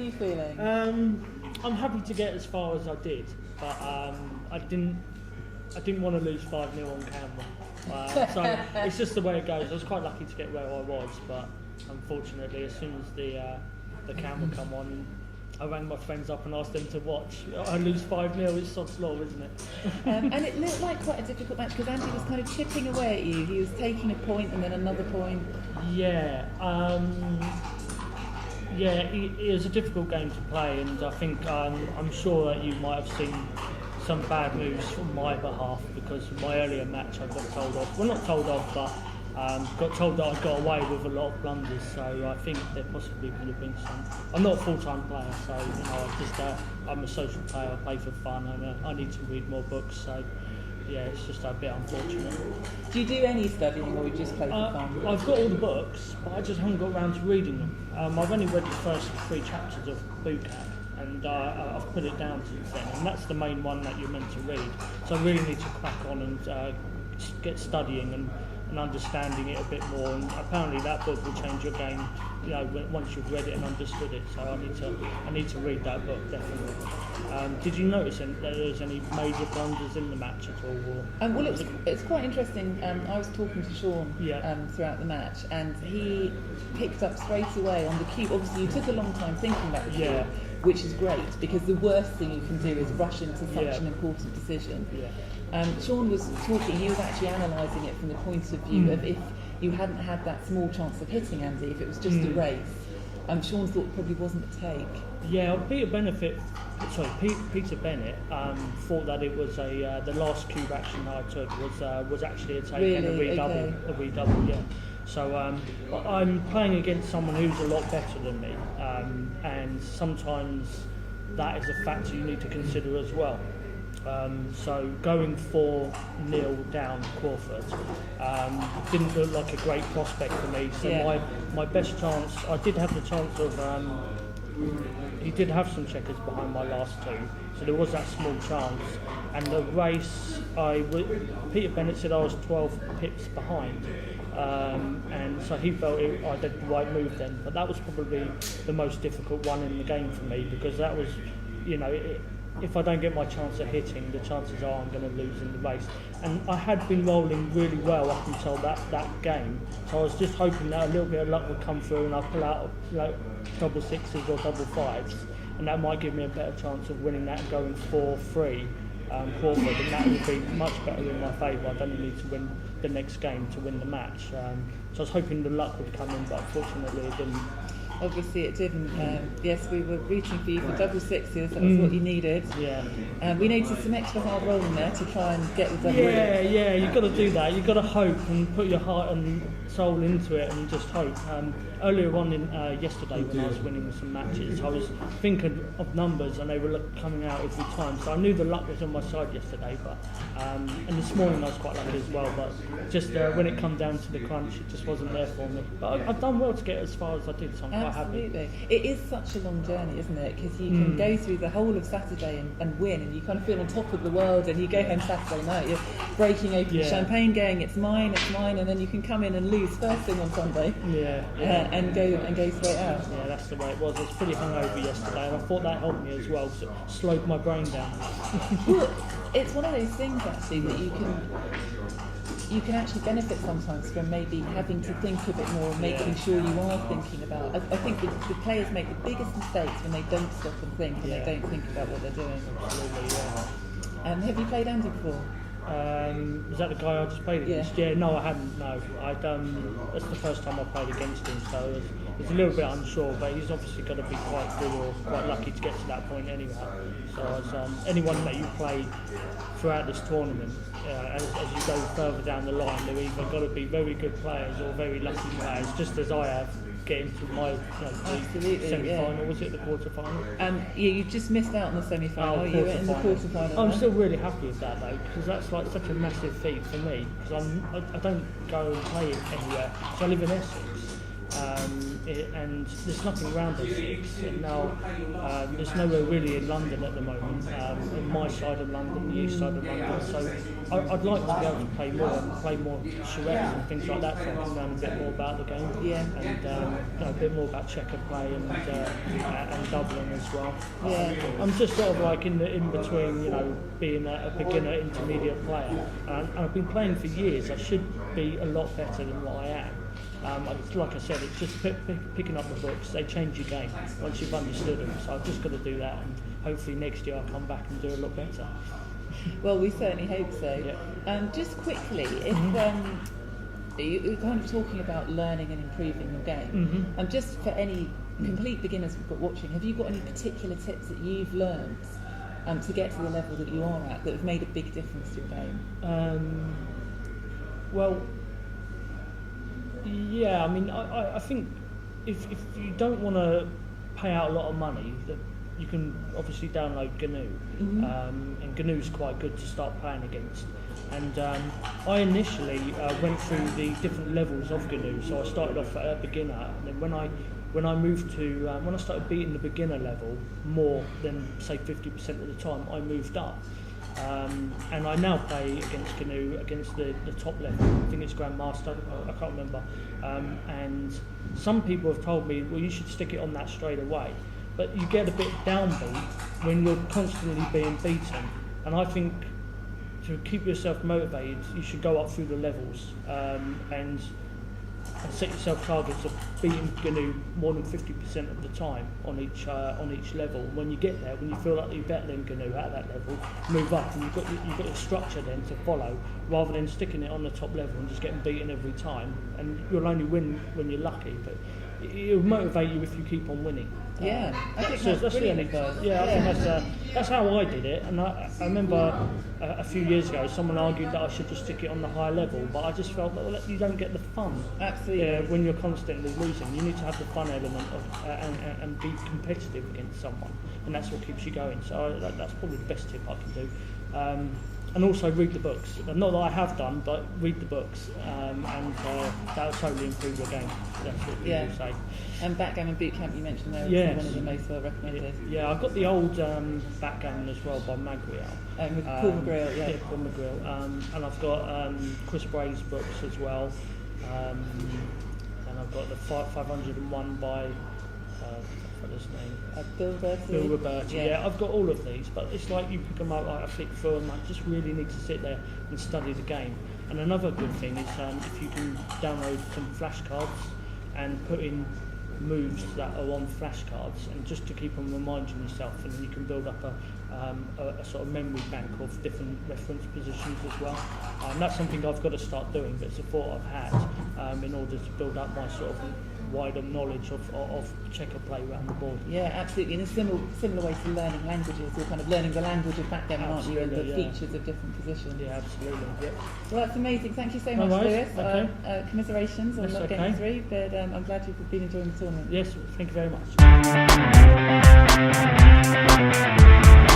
you feeling? I'm happy to get as far as I did, but I didn't want to lose 5-0 on camera. So it's just the way it goes. I was quite lucky to get where I was, but unfortunately, as soon as the camera come on, I rang my friends up and asked them to watch. I lose 5-0, it's sod's law, isn't it? And it looked like quite a difficult match because Andy was kind of chipping away at you. He was taking a point and then another point. Yeah, it was a difficult game to play, and I think I'm sure that you might have seen some bad moves from my behalf, because in my earlier match I got told off. Well, not told off, but got told that I got away with a lot of blunders. So I think there possibly could have been some. I'm not a full-time player, so I'm a social player. I play for fun, and I need to read more books. So yeah, it's just a bit unfortunate. Do you do any studying, or you just play for fun? I've got all the books, but I just haven't got around to reading them. I've only read the first 3 chapters of Boot Camp, and I've put it down since then, and that's the main one that you're meant to read. So I really need to crack on and get studying and understanding it a bit more, and apparently that book will change your game, you know, once you've read it and understood it. So I need to read that book, definitely. Did you notice that there was any major blunders in the match at all? Well, it's quite interesting. I was talking to Sean throughout the match, and he picked up straight away on the cue. Obviously, you took a long time thinking about the cue, which is great, because the worst thing you can do is rush into such an important decision. Sean was talking, he was actually analysing it from the point of view of if you hadn't had that small chance of hitting Andy, if it was just a race. Sean thought it probably wasn't a take. Yeah, Peter Bennett thought that it was the last cube action that I took was actually a take and a redouble, yeah. So I'm playing against someone who's a lot better than me, and sometimes that is a factor you need to consider as well. So going 4-0 down Crawford didn't look like a great prospect for me. So my best chance, I did have the chance of, he did have some checkers behind my last 2, so there was that small chance. And the race, Peter Bennett said I was 12 pips behind, and so he felt I did the right move then. But that was probably the most difficult one in the game for me, because that was, you know, if I don't get my chance at hitting, the chances are I'm going to lose in the race. And I had been rolling really well up until that game, so I was just hoping that a little bit of luck would come through and I'd pull out double 6s or double 5s, and that might give me a better chance of winning that and going 4-3 Crawford, and that would be much better in my favour. I'd only need to win the next game to win the match. So I was hoping the luck would come in, but unfortunately it didn't. Obviously it didn't. Yes, we were reaching for you for double 6s, that was what you needed. We needed some extra hard rolling there to try and get the double. Yeah, you've got to do that. You've got to hope and put your heart and soul into it and just hope. Earlier on yesterday when I was winning some matches, I was thinking of numbers and they were coming out every time, so I knew the luck was on my side yesterday, but and this morning I was quite lucky as well, but just when it come down to the crunch, it just wasn't there for me. But I've done well to get as far as I did, so I'm quite happy. Absolutely. It is such a long journey, isn't it? Because you can go through the whole of Saturday and win, and you kind of feel on top of the world, and you go home Saturday night, you're breaking open the champagne, going, it's mine, and then you can come in and lose first thing on Sunday. And go straight out. Yeah, that's the way it was. I was pretty hungover yesterday, and I thought that helped me as well, because it slowed my brain down. Well, it's one of those things actually that you can actually benefit sometimes from maybe having to think a bit more and making sure you are thinking about. I think the players make the biggest mistakes when they don't stop and think and they don't think about what they're doing. Absolutely, yeah. Have you played Andy before? Is that the guy I just played against? Yeah, no, I hadn't. No, that's the first time I played against him, so I was a little bit unsure. But he's obviously got to be quite good or quite lucky to get to that point anyway. So, as anyone that you play throughout this tournament, as you go further down the line, they've either got to be very good players or very lucky players, just as I have. Getting to my semi-final, was it the quarter-final? You just missed out on the semi-final. You were in the quarter-final. I'm still really happy with that though, because that's like such a massive feat for me. Because I don't go and play it anywhere. So I live in Essex, and there's nothing around Essex. And now there's nowhere really in London at the moment. In my side of London, the east side of London. So I'd like to be able to play more charrettes and things like that, so I can learn a bit more about the game. And a bit more about checker play and Dublin as well. Yeah. I'm just sort of like in between, you know, being a beginner intermediate player, and I've been playing for years. I should be a lot better than what I am. Like I said, it's just picking up the books. They change your game once you've understood them. So I've just got to do that, and hopefully next year I'll come back and do a lot better. Well, we certainly hope so. Yeah. Just quickly, if you're kind of talking about learning and improving your game, just for any complete beginners we've got watching, have you got any particular tips that you've learned to get to the level that you are at that have made a big difference to your game? Well, yeah, I mean, I think if you don't want to pay out a lot of money, that you can obviously download GNU, and GNU's quite good to start playing against. And I initially went through the different levels of GNU, so I started off at a beginner, and then when I moved to when I started beating the beginner level more than say 50% of the time, I moved up. And I now play against GNU, against the top level. I think it's Grandmaster, I can't remember. And some people have told me, well, you should stick it on that straight away. But you get a bit downbeat when you're constantly being beaten. And I think to keep yourself motivated, you should go up through the levels and set yourself targets of beating GNU more than 50% of the time on each level. When you get there, when you feel like you're better than GNU at that level, move up, and you've got your structure then to follow, rather than sticking it on the top level and just getting beaten every time. And you'll only win when you're lucky, but it'll motivate you if you keep on winning. Yeah, I think that's brilliant advice. Yeah, I think that's how I did it. And I remember a few years ago, someone argued that I should just stick it on the high level, but I just felt that you don't get the fun. Absolutely. When you're constantly losing, you need to have the fun element of and be competitive against someone, and that's what keeps you going. So that's probably the best tip I can do. And also read the books. Not that I have done, but read the books, and that'll totally improve your game. That's what people say. And Backgammon Bootcamp you mentioned there is one of the most well recommended. Yeah, I've got the old Backgammon as well by Magriel. With Paul McGreal, Yeah, Paul McGreal. And I've got Chris Bray's books as well. And I've got the 501 by his name. Bill Roberti. Yeah, I've got all of these, but it's like you pick them up, like I flick through them. I just really need to sit there and study the game. And another good thing is if you can download some flashcards and put in moves that are on flashcards, and just to keep on reminding yourself, and then you can build up a sort of memory bank of different reference positions as well. That's something I've got to start doing, but it's a thought I've had in order to build up my sort of wider knowledge of checker play around the board. Yeah, absolutely. In a similar way to learning languages, you're kind of learning the language of Backgammon, aren't you, and the features of different positions. Yeah, absolutely. Yep. Well, that's amazing. Thank you so much, Lewis. Okay. Commiserations on not getting through, but I'm glad you've been enjoying the tournament. Yes, thank you very much.